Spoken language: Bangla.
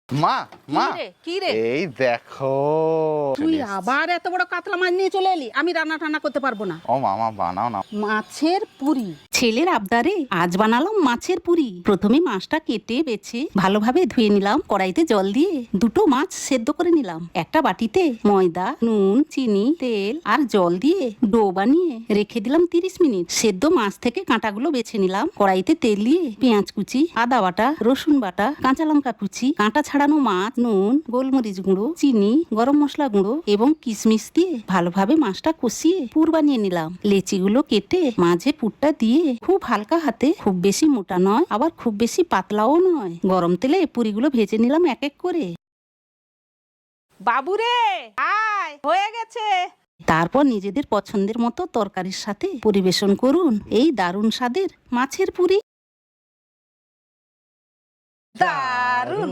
মা মা কি রে এই দেখো তুই আবার এত বড় কাতলা মাছ নিয়ে চলে এলি? আমি রান্না টান্না করতে পারবো না। ও মামা বানাও না। মাছের পুরি। ছেলের আবদারে আজ বানালাম মাছের পুরি। প্রথমে মাছটা কেটে বেছে ভালোভাবে ধুয়ে নিলাম। কড়াইতে জল দিয়ে দুটো মাছ সেদ্ধ করে নিলাম। একটা বাটিতে ময়দা, নুন, চিনি, তেল আর জল দিয়ে ডো বানিয়ে রেখে দিলাম 30 মিনিট। সেদ্ধ মাছ থেকে কাঁটাগুলো বেছে নিলাম। কড়াইতে তেল দিয়ে পেঁয়াজ কুচি, আদা বাটা, রসুন বাটা, কাঁচা লঙ্কা কুচি, কাঁটা ছাড়ানো মাছ, নুন, গোলমরিচ গুঁড়ো, চিনি, গরম মশলা গুঁড়ো এবং কিশমিশ দিয়ে ভালোভাবে মাছটা কষিয়ে পুর বানিয়ে নিলাম। লেচিগুলো কেটে মাঝে পুরটা দিয়ে খুব হালকা হাতে, খুব বেশি মোটা নয় আবার খুব বেশি পাতলাও নয়, গরম তেলে পুরিগুলো ভেজে নিলাম এক এক করে। বাবুরে আয়, হয়ে গেছে। তারপর নিজেদের পছন্দের মতো তরকারির সাথে পরিবেশন করুন এই দারুণ স্বাদের মাছের পুরি। দারুণ।